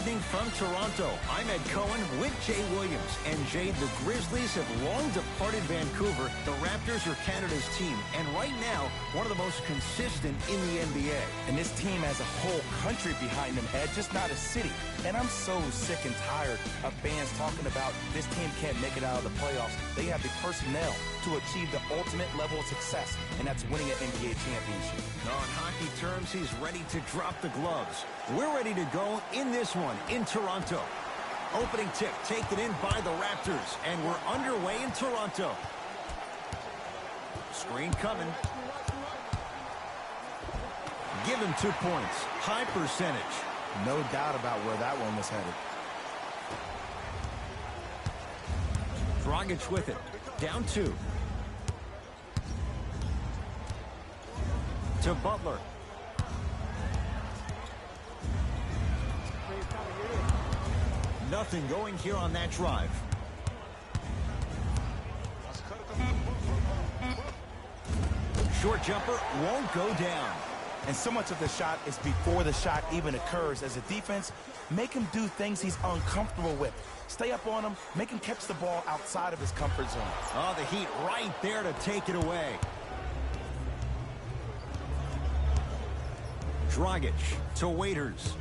evening from Toronto. I'm Ed Cohen with Jay Williams. And Jay, the Grizzlies have long departed Vancouver. The Raptors are Canada's team. And right now, one of the most consistent in the NBA. And this team has a whole country behind them, Ed, just not a city. And I'm so sick and tired of fans talking about this team can't make it out of the playoffs. They have the personnel to achieve the ultimate level of success, and that's winning an NBA championship. On hockey terms, he's ready to drop the gloves. We're ready to go in this one in Toronto. Opening tip taken in by the Raptors, and we're underway in Toronto. Screen coming. Give him 2 points. High percentage. No doubt about where that one was headed. Dragic with it. Down 2. To Butler. Nothing going here on that drive. Short jumper won't go down. And so much of the shot is before the shot even occurs. As a defense, make him do things he's uncomfortable with. Stay up on him, make him catch the ball outside of his comfort zone. Oh, the Heat right there to take it away. Dragic to Waiters.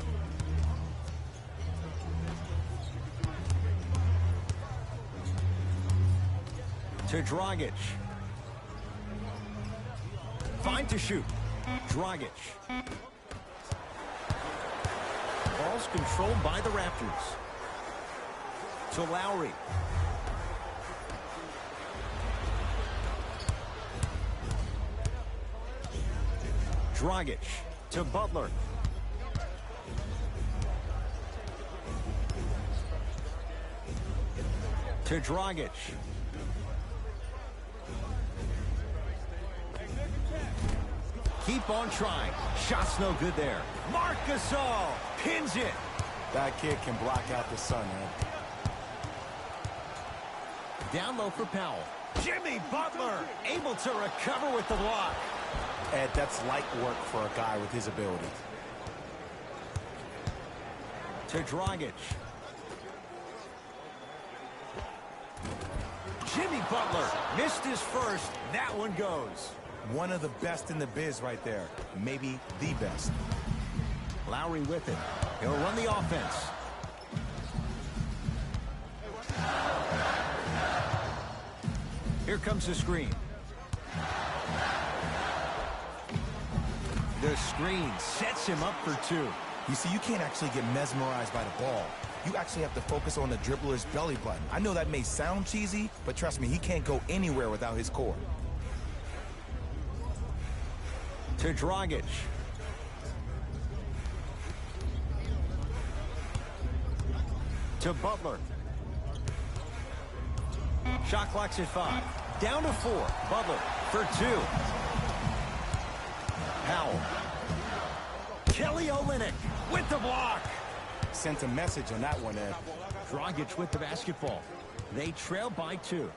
To Dragic. Fine to shoot. Dragic. Ball's controlled by the Raptors. To Lowry. Dragic to Butler. To Dragic. Keep on trying. Shot's no good there. Marc Gasol pins it. That kid can block out the sun, man. Down low for Powell. Jimmy Butler able to recover with the block. Ed, that's light work for a guy with his ability. To Dragic. Jimmy Butler missed his first. That one goes. One of the best in the biz right there. Maybe the best. Lowry with it. He'll run the offense. Here comes the screen. The screen sets him up for 2. You see, you can't actually get mesmerized by the ball. You actually have to focus on the dribbler's belly button. I know that may sound cheesy, but trust me, he can't go anywhere without his core. To Dragic. To Butler. Shot clock's at 5. Down to 4. Butler for 2. Powell. Kelly Olynyk with the block. Sent a message on that one, Ed. Dragic with the basketball. They trail by 2. 2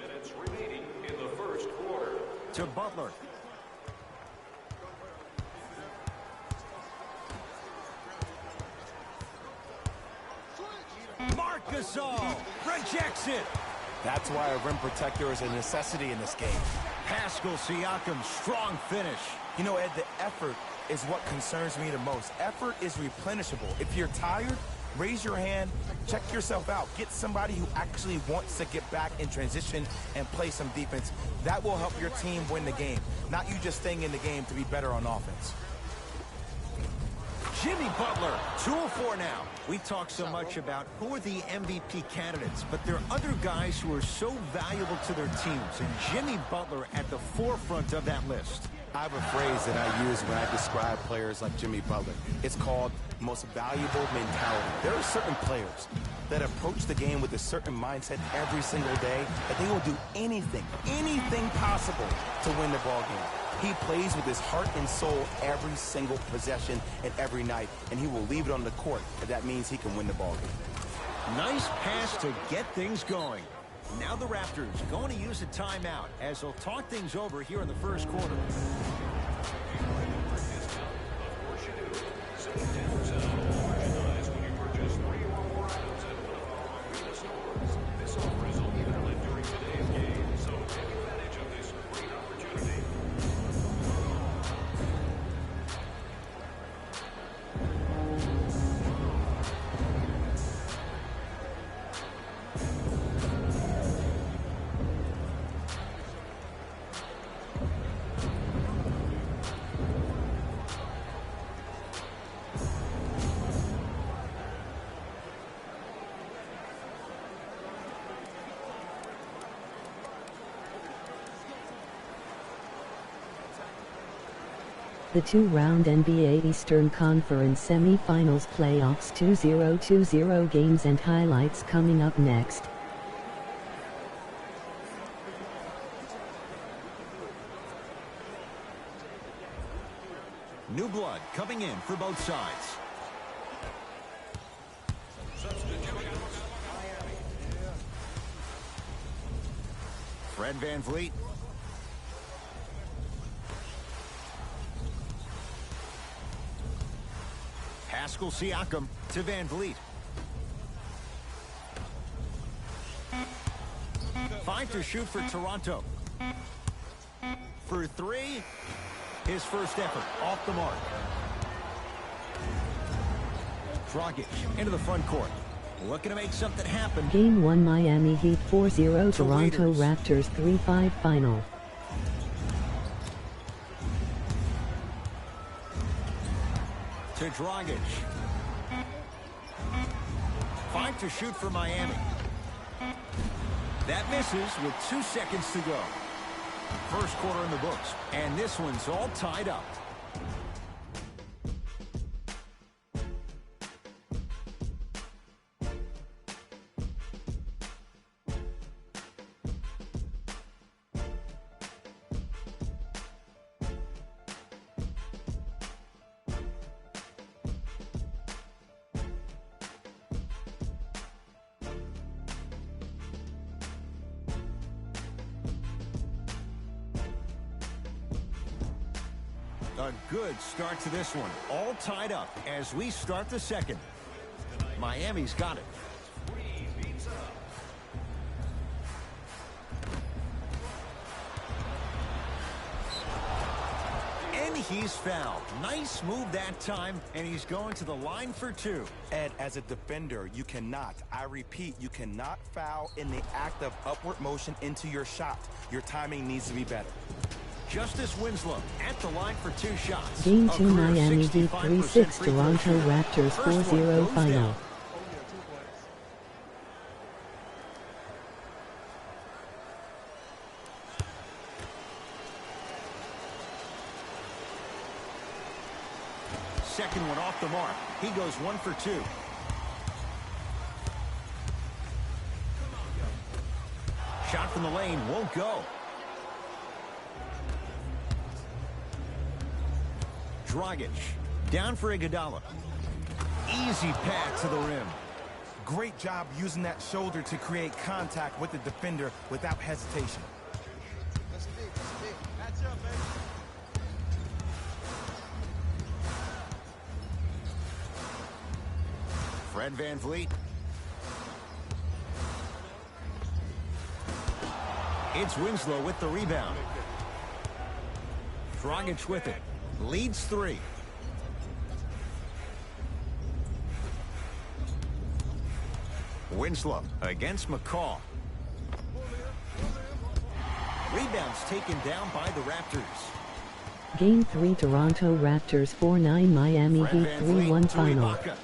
minutes remaining in the first quarter. To Butler. Marc Gasol rejects it. That's why a rim protector is a necessity in this game. Pascal Siakam, strong finish. You know, Ed, the effort is what concerns me the most. Effort is replenishable. If you're tired, raise your hand, check yourself out. Get somebody who actually wants to get back in transition and play some defense. That will help your team win the game, not you just staying in the game to be better on offense. Jimmy Butler, 2 of 4 now. We talk so much about who are the MVP candidates, but there are other guys who are so valuable to their teams, and Jimmy Butler at the forefront of that list. I have a phrase that I use when I describe players like Jimmy Butler. It's called most valuable mentality. There are certain players that approach the game with a certain mindset every single day that they will do anything possible to win the ball game. He plays with his heart and soul every single possession and every night, and he will leave it on the court if that means he can win the ball game. Nice pass to get things going. Now the Raptors going to use a timeout as they'll talk things over here in the first quarter. The two-round NBA Eastern Conference Semi-Finals Playoffs 2020 games and highlights coming up next. New blood coming in for both sides. Fred VanVleet. Pascal Siakam to VanVleet. 5 to shoot for Toronto. For 3, his first effort off the mark. Dragic into the front court. Looking to make something happen. Game 1 Miami Heat 4-0 Toronto Raiders. Raptors 3-5 final. To Dragic. 5 to shoot for Miami. That misses with 2 seconds to go. First quarter in the books, and this one's all tied up. A good start to this one. All tied up as we start the second. Miami's got it. And he's fouled. Nice move that time, and he's going to the line for 2. Ed, as a defender, you cannot, I repeat, you cannot foul in the act of upward motion into your shot. Your timing needs to be better. Justice Winslow at the line for 2 shots. Game A 2 career Miami Heat 65% 3-6 free throw Toronto shooter. Raptors First one 4-0 goes final. down. Second one off the mark. He goes 1 for 2. Shot from the lane won't go. Dragic down for Iguodala. Easy pass to the rim. Great job using that shoulder to create contact with the defender without hesitation. Fred VanVleet. It's Winslow with the rebound. Dragic with it. Leads 3. Winslow against McCaw. Rebounds taken down by the Raptors. Game 3 Toronto Raptors 4-9 Miami Fred Heat VanVleet 3-1 to final. Ibaka.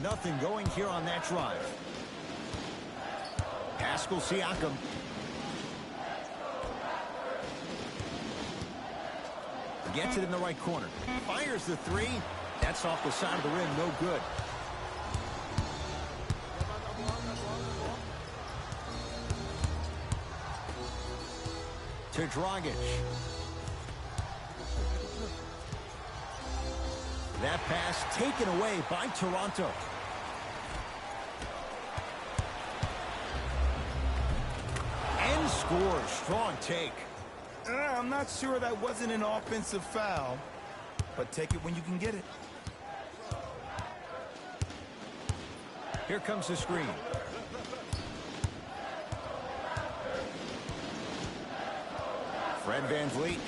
Nothing going here on that drive. Pascal Siakam. Gets it in the right corner. Fires the 3. That's off the side of the rim. No good. To Dragic. That pass taken away by Toronto. And scores. Strong take. I'm not sure that wasn't an offensive foul, but take it when you can get it. Here comes the screen. Fred VanVleet.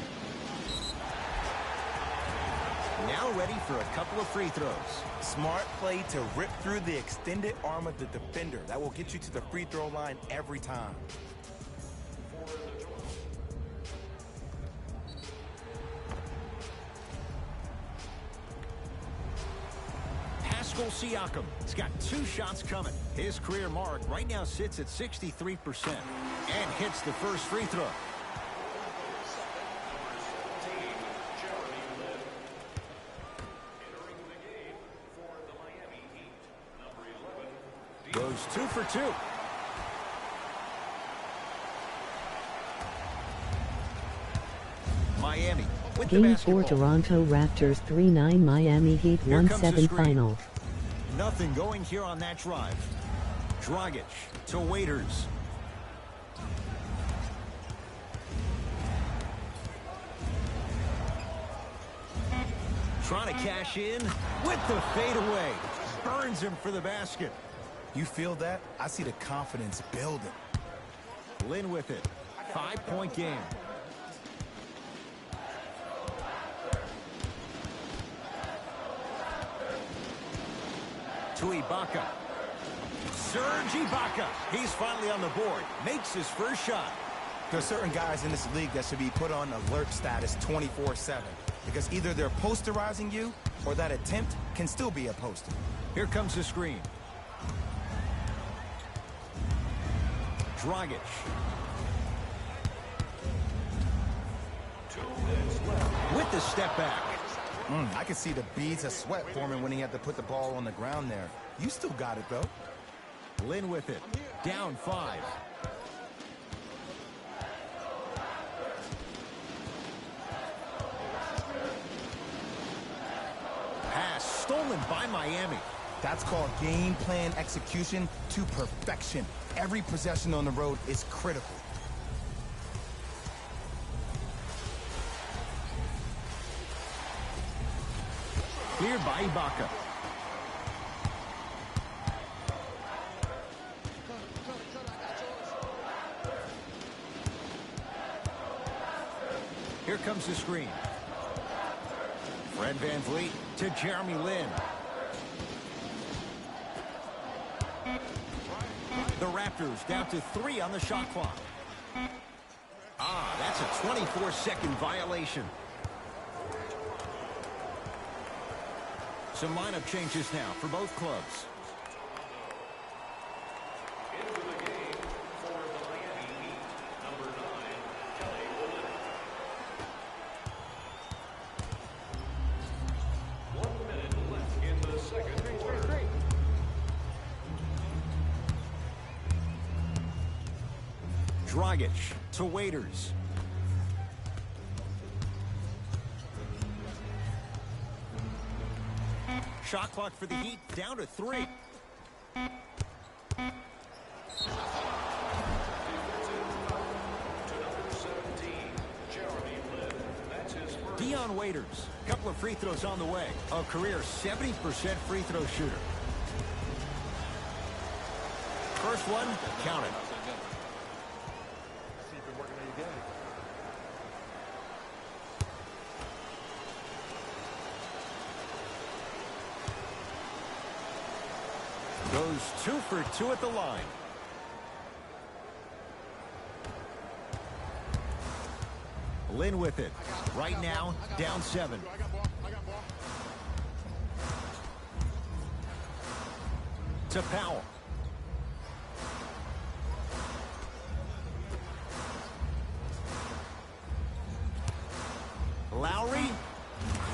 Now ready for a couple of free throws. Smart play to rip through the extended arm of the defender. That will get you to the free throw line every time. Pascal Siakam has got 2 shots coming. His career mark right now sits at 63% and hits the first free throw. 2 for 2. Miami with the Game basketball. 4 Toronto Raptors 3-9 Miami Heat Here comes the 1-7 screen. final. Nothing going here on that drive. Dragic to Waiters. Trying to cash in with the fadeaway. Burns him for the basket. You feel that? I see the confidence building. Lynn with it. 5-point game. To Ibaka. Serge Ibaka. He's finally on the board. Makes his first shot. There are certain guys in this league that should be put on alert status 24/7. Because either they're posterizing you, or that attempt can still be a poster. Here comes the screen. Dragic. 2 minutes left. With the step back. I could see the beads of sweat forming when he had to put the ball on the ground there. You still got it, though. Lynn with it. Down 5. Pass stolen by Miami. That's called game plan execution to perfection. Every possession on the road is critical. Cleared by Ibaka. Here comes the screen. Fred VanVleet to Jeremy Lin. The Raptors down to 3 on the shot clock. That's a 24-second violation. Some lineup changes now for both clubs. Into the game for the Miami Heat, number 9, Kelly Olynyk. 1 minute left in the second quarter. Dragic to Waiters. Shot clock for the Heat down to 3. Dion Waiters, a couple of free throws on the way. A career 70% free throw shooter. First one, count it. Goes 2 for 2 at the line. Lynn with it. Right now, down 7. To Powell. Lowry.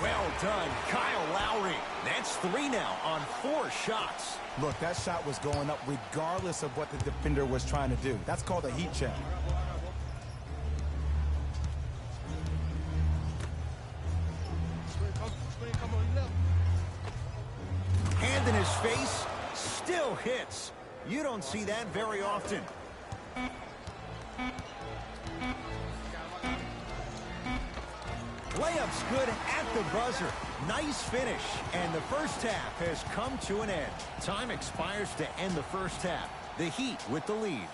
Well done, Kyle Lowry. That's 3 now on 4 shots. Look, that shot was going up regardless of what the defender was trying to do. That's called a heat check. Hand in his face, still hits. You don't see that very often. Layup's good at the buzzer. Nice finish, and the first half has come to an end. Time expires to end the first half. The Heat with the lead.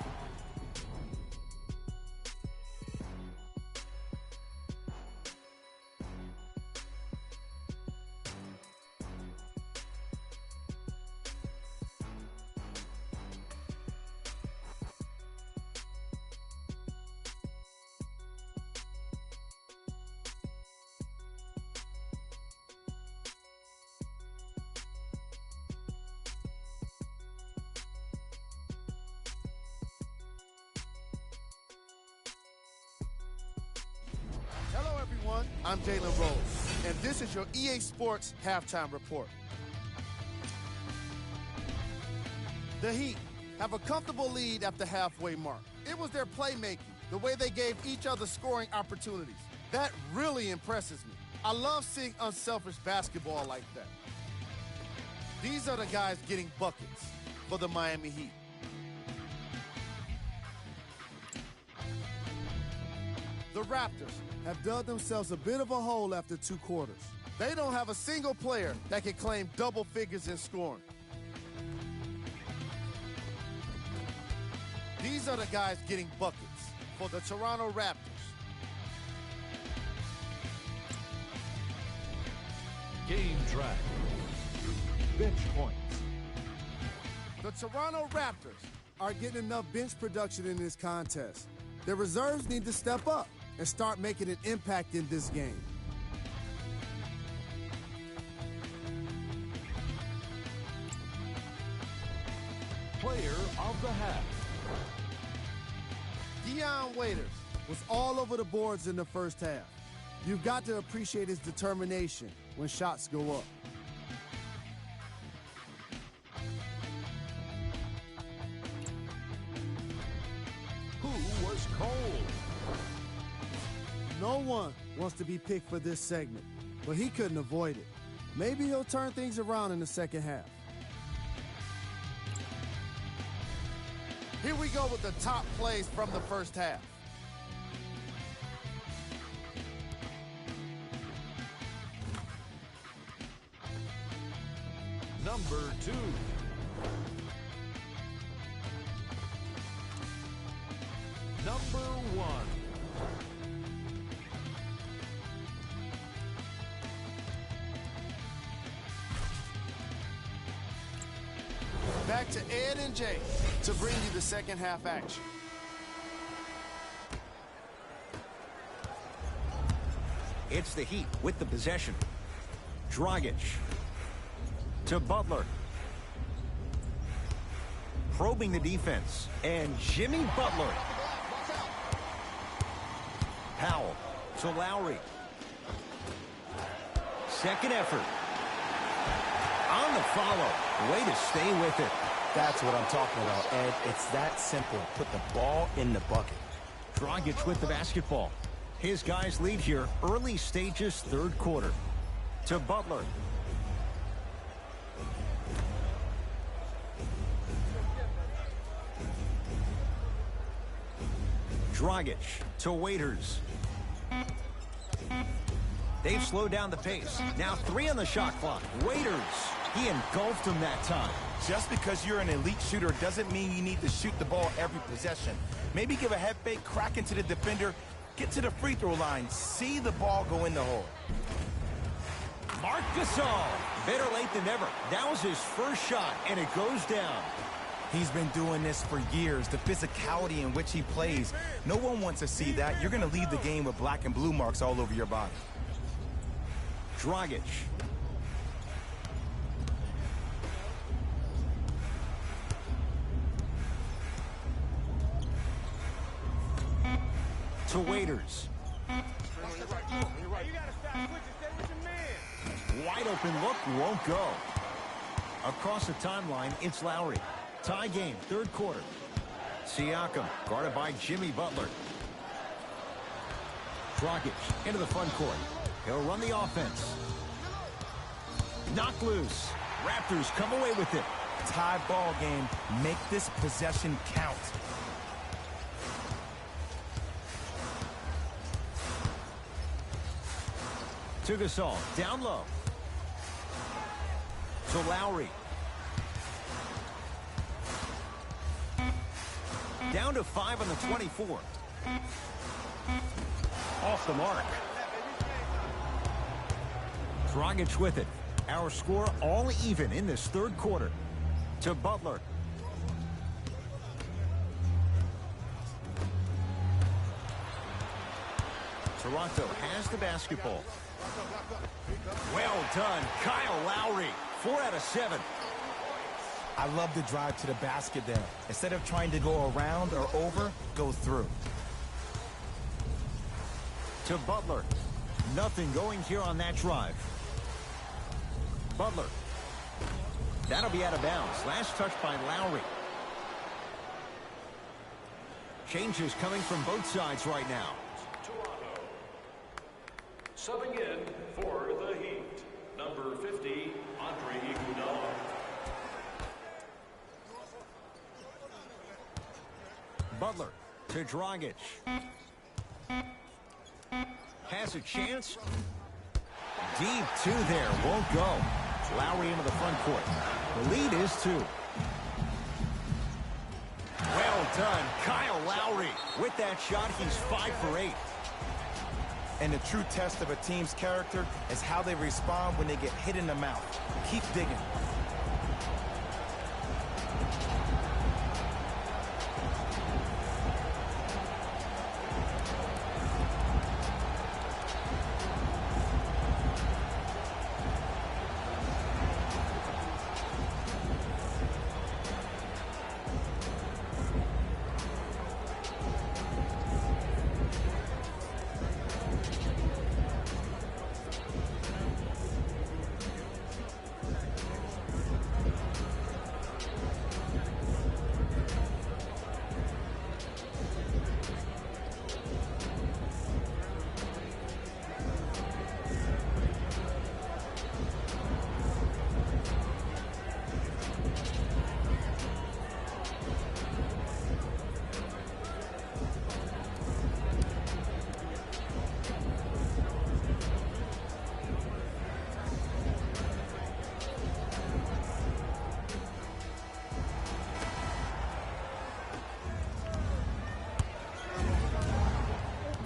Hello, everyone. I'm Jalen Rose, and this is your EA Sports Halftime Report. The Heat have a comfortable lead at the halfway mark. It was their playmaking, the way they gave each other scoring opportunities. That really impresses me. I love seeing unselfish basketball like that. These are the guys getting buckets for the Miami Heat. The Raptors have dug themselves a bit of a hole after 2 quarters. They don't have a single player that can claim double figures in scoring. These are the guys getting buckets for the Toronto Raptors. Game track. Bench points. The Toronto Raptors are getting enough bench production in this contest. Their reserves need to step up and start making an impact in this game. Player of the half. Dion Waiters was all over the boards in the first half. You've got to appreciate his determination when shots go up. Who was cold? No one wants to be picked for this segment, but he couldn't avoid it. Maybe he'll turn things around in the second half. Here we go with the top plays from the first half. Number 2. Number 1. Back to Ed and Jay to bring you the second half action. It's the Heat with the possession. Dragic to Butler. Probing the defense. And Jimmy Butler. Powell to Lowry. Second effort. On the follow. Way to stay with it. That's what I'm talking about, Ed. It's that simple. Put the ball in the bucket. Dragic with the basketball. His guys lead here, early stages, third quarter. To Butler. Dragic to Waiters. They've slowed down the pace. Now 3 on the shot clock. Waiters. He engulfed him that time. Just because you're an elite shooter doesn't mean you need to shoot the ball every possession. Maybe give a head fake, crack into the defender, get to the free throw line, see the ball go in the hole. Marc Gasol. Better late than never. That was his first shot, and it goes down. He's been doing this for years, the physicality in which he plays. No one wants to see that. You're going to leave the game with black and blue marks all over your body. Dragic. To Waiters. Wide open look, won't go. Across the timeline, it's Lowry. Tie game, third quarter. Siakam, guarded by Jimmy Butler. Dragic into the front court. He'll run the offense. Knocked loose. Raptors come away with it. Tie ball game. Make this possession count. To Gasol, down low. To Lowry. Down to 5 on the 24. Off the mark. Dragic with it. Our score all even in this third quarter. To Butler. Toronto has the basketball. Well done, Kyle Lowry. 4 out of 7. I love the drive to the basket there. Instead of trying to go around or over, go through. To Butler. Nothing going here on that drive. Butler. That'll be out of bounds. Last touch by Lowry. Changes coming from both sides right now. Toronto. Subbing in for the Heat, number 50, Andre Iguodala. Butler to Dragic. Has a chance. Deep two there. Won't go. Lowry into the front court. The lead is 2. Well done, Kyle Lowry. With that shot, he's 5 for 8. And the true test of a team's character is how they respond when they get hit in the mouth. Keep digging.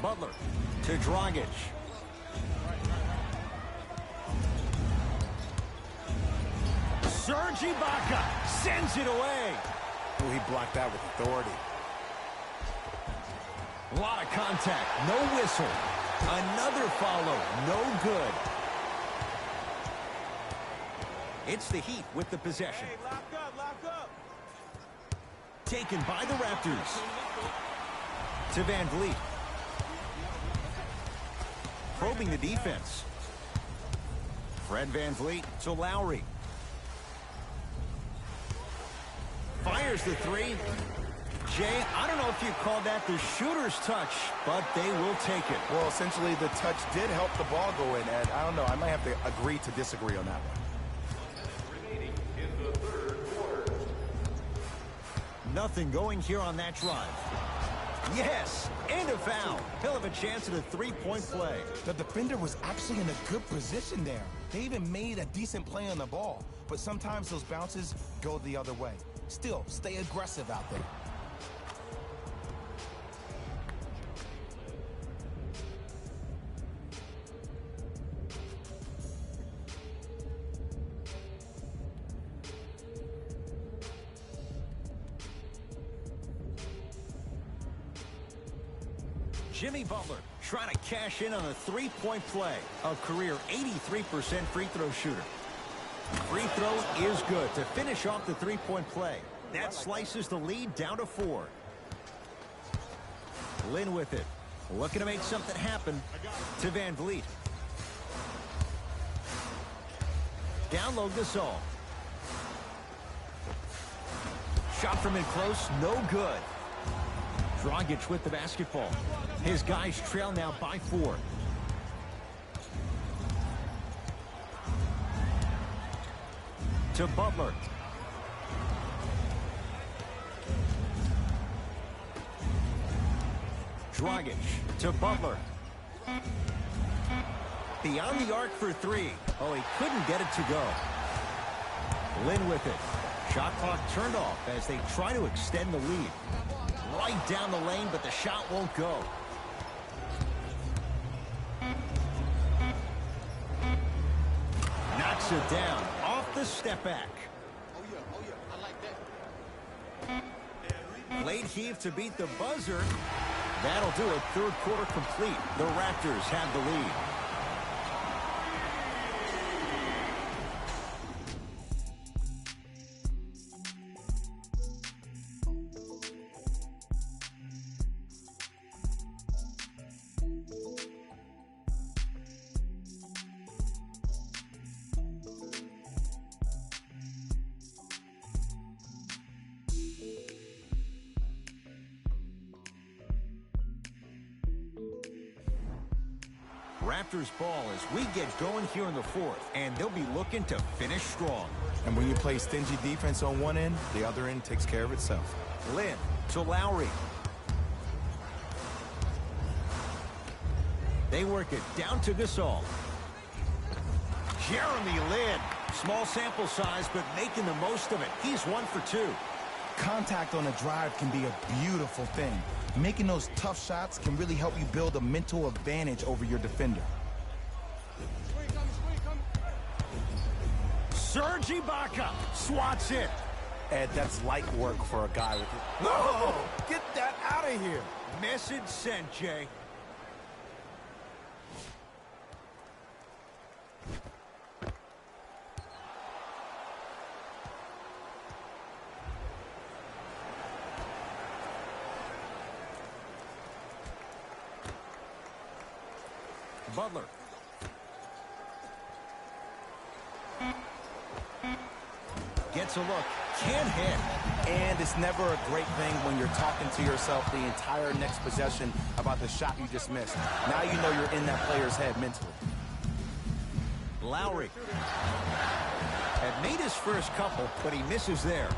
Butler to Dragic. Serge Ibaka sends it away. Oh, he blocked that with authority. A lot of contact. No whistle. Another follow. No good. It's the Heat with the possession. Hey, lock up. Taken by the Raptors. To Van Vliet. Probing the defense. Fred Van Vliet to Lowry. Fires the 3. Jay, I don't know if you call that the shooter's touch, but they will take it. Well, essentially, the touch did help the ball go in, and I don't know. I might have to agree to disagree on that one. Remaining in the third quarter. Nothing going here on that drive. Yes, and a foul. He'll have a chance at a three-point play. The defender was actually in a good position there. They even made a decent play on the ball, but sometimes those bounces go the other way. Still, stay aggressive out there. Jimmy Butler trying to cash in on a three-point play. A career 83% free throw shooter. Free throw is good to finish off the three-point play. That slices the lead down to 4. Lynn with it. Looking to make something happen to Van Vliet. Down low Gasol. Shot from in close, no good. Dragic with the basketball. His guys trail now by 4. To Butler. Dragic to Butler. Beyond the arc for 3. Oh, he couldn't get it to go. Lynn with it. Shot clock turned off as they try to extend the lead. Right down the lane, but the shot won't go. Knocks it down off the step back. Late heave to beat the buzzer. That'll do it. Third quarter complete. The Raptors have the lead. Raptors ball as we get going here in the fourth, and they'll be looking to finish strong. And when you play stingy defense on one end, the other end takes care of itself. Lynn to Lowry. They work it down to Gasol. Jeremy Lin. Small sample size, but making the most of it. He's 1 for 2. Contact on a drive can be a beautiful thing. Making those tough shots can really help you build a mental advantage over your defender. Serge Ibaka swats it. Ed, that's light work for a guy with it. Whoa! Get that out of here. Message sent, Jay. Butler. Gets a look. Can't hit. And it's never a great thing when you're talking to yourself the entire next possession about the shot you just missed. Now you know you're in that player's head mentally. Lowry. Had made his first couple, but he misses there.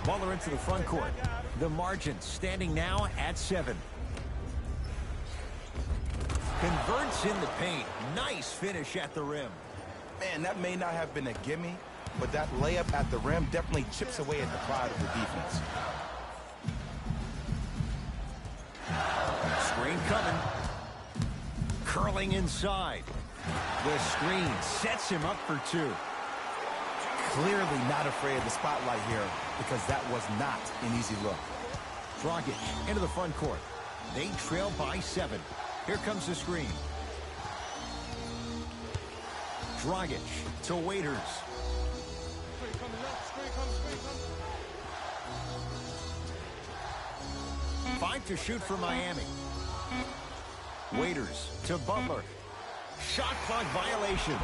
Butler into the front court. The margin standing now at 7. Converts in the paint. Nice finish at the rim. Man, that may not have been a gimme, but that layup at the rim definitely chips away at the pride of the defense. Screen coming. Curling inside. The screen sets him up for 2. Clearly not afraid of the spotlight here because that was not an easy look. Dragic into the front court. They trail by 7. Here comes the screen. Dragic to Waiters. 5 to shoot for Miami. Waiters to Butler. Shot clock violation.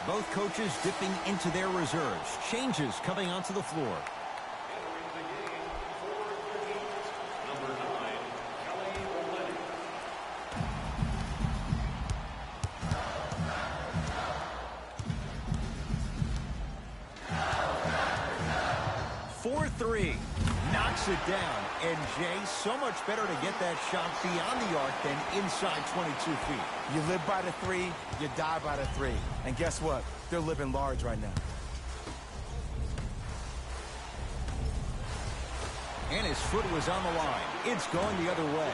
Both coaches dipping into their reserves. Changes coming onto the floor. Knocks it down, and Jay, so much better to get that shot beyond the arc than inside 22 feet. You live by the 3, you die by the 3. And guess what? They're living large right now. And his foot was on the line. It's going the other way.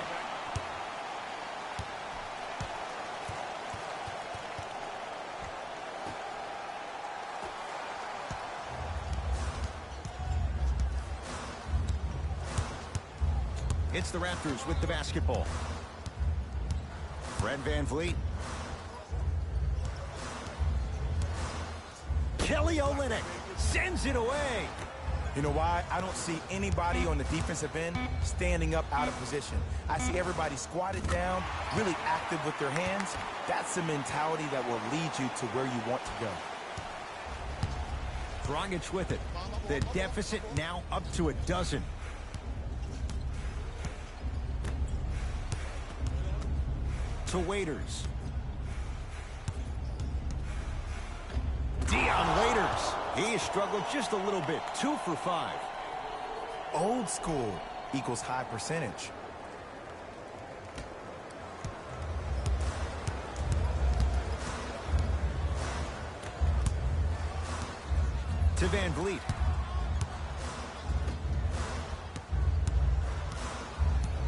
It's the Raptors with the basketball. Fred VanVleet. Kelly Olynyk sends it away. You know why? I don't see anybody on the defensive end standing up out of position. I see everybody squatted down, really active with their hands. That's the mentality that will lead you to where you want to go. Dragic with it. The deficit now up to 12. To Waiters. Waiters. He has struggled just a little bit. 2 for 5. Old school equals high percentage. To VanVleet.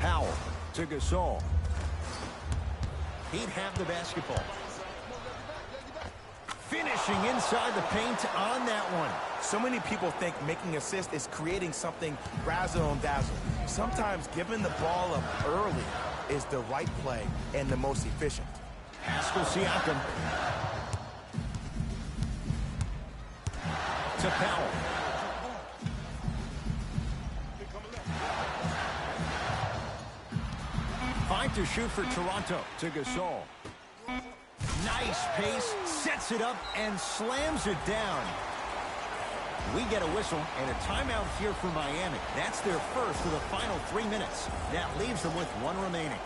Powell to Gasol. He'd have the basketball. Finishing inside the paint on that one. So many people think making assists is creating something razzle and dazzle. Sometimes giving the ball up early is the right play and the most efficient. Pascal Siakam. To Powell. Five to shoot for Toronto. To Gasol. Nice pace, sets it up, and slams it down. We get a whistle and a timeout here for Miami. That's their first of the final 3 minutes. That leaves them with one remaining.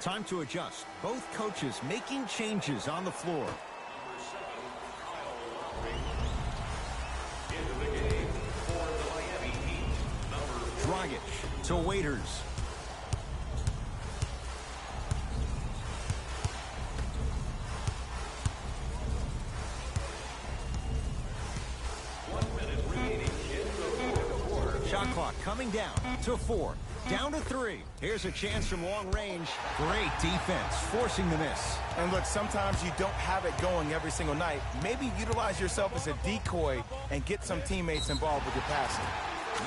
Time to adjust. Both coaches making changes on the floor. Number 7, Kyle Lowry. Into the game for the Miami Heat. Number 4. Dragic to Waiters. Shot clock coming down to 4. Down to 3. Here's a chance from long range. Great defense, forcing the miss. And look, sometimes you don't have it going every single night. Maybe utilize yourself as a decoy and get some teammates involved with your passing.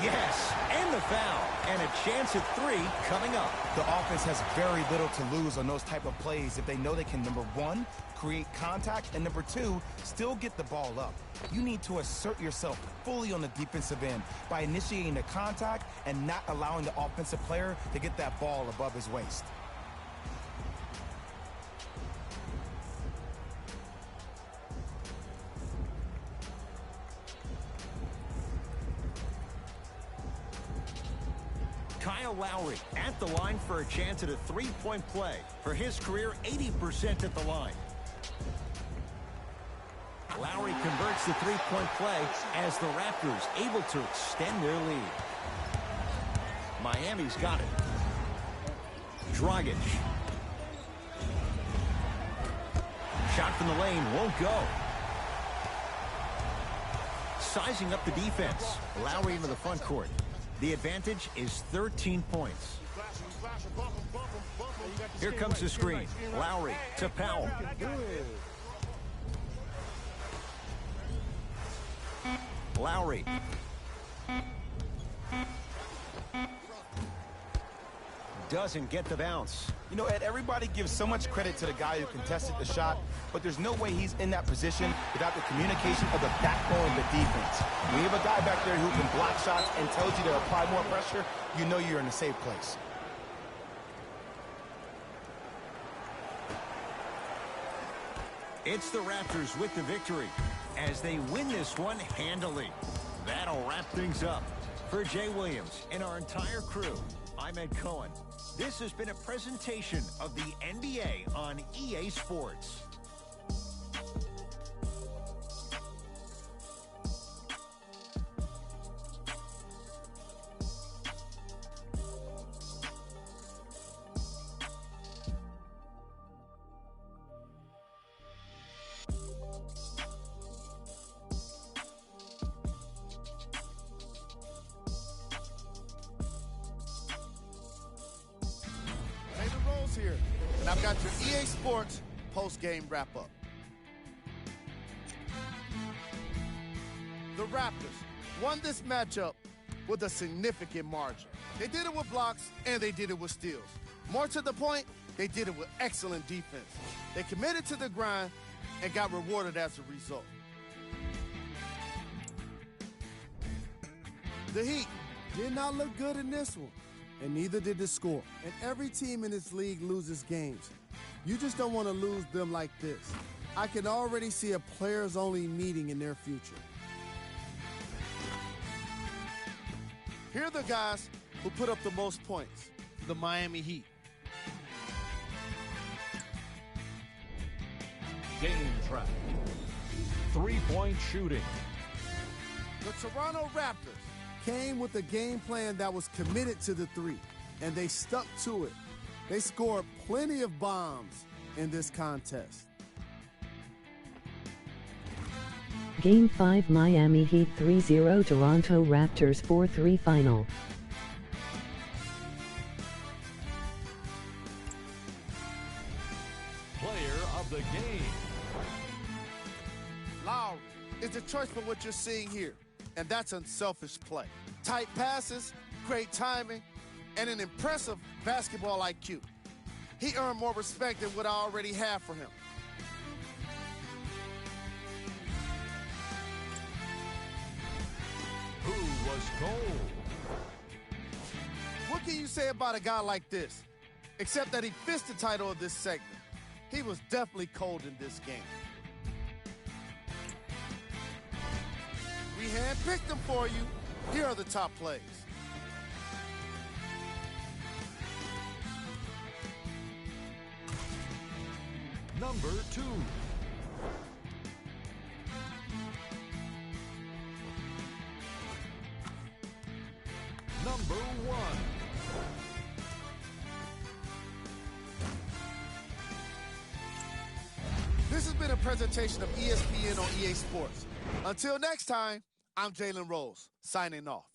Yes, and the foul. And a chance at 3 coming up. The offense has very little to lose on those type of plays if they know they can, number 1, create contact, and number 2, still get the ball up. You need to assert yourself fully on the defensive end by initiating the contact and not allowing the offensive player to get that ball above his waist. Kyle Lowry at the line for a chance at a 3-point play. For his career, 80% at the line. Lowry converts the 3-point play as the Raptors able to extend their lead. Miami's got it. Dragic. Shot from the lane won't go. Sizing up the defense. Lowry into the front court. The advantage is 13 points. Here comes the screen. Lowry to Powell. Lowry. Doesn't get the bounce. You know, Ed, everybody gives so much credit to the guy who contested the shot, but there's no way he's in that position without the communication of the backbone of the defense. When you have a guy back there who can block shots and tells you to apply more pressure, you know you're in a safe place. It's the Raptors with the victory as they win this one handily. That'll wrap things up. For Jay Williams and our entire crew, I'm Ed Cohen. This has been a presentation of the NBA on EA Sports. Here, and I've got your EA Sports post-game wrap-up. The Raptors won this matchup with a significant margin. They did it with blocks, and they did it with steals. More to the point, they did it with excellent defense. They committed to the grind and got rewarded as a result. The Heat did not look good in this one. And neither did the score. And every team in this league loses games. You just don't want to lose them like this. I can already see a players-only meeting in their future. Here are the guys who put up the most points. The Miami Heat. Game track. 3-point shooting. The Toronto Raptors. came with a game plan that was committed to the three, and they stuck to it. They scored plenty of bombs in this contest. Game 5 Miami Heat 3-0 Toronto Raptors 4-3 final. Player of the game. Lowry is the choice for what you're seeing here, and that's unselfish play. Tight passes, great timing, and an impressive basketball IQ. He earned more respect than what I already have for him. Who was cold? What can you say about a guy like this? Except that he fits the title of this segment. He was definitely cold in this game. We handpicked them for you. Here are the top plays. Number 2. Number 1. This has been a presentation of ESPN on EA Sports. Until next time, I'm Jalen Rose, signing off.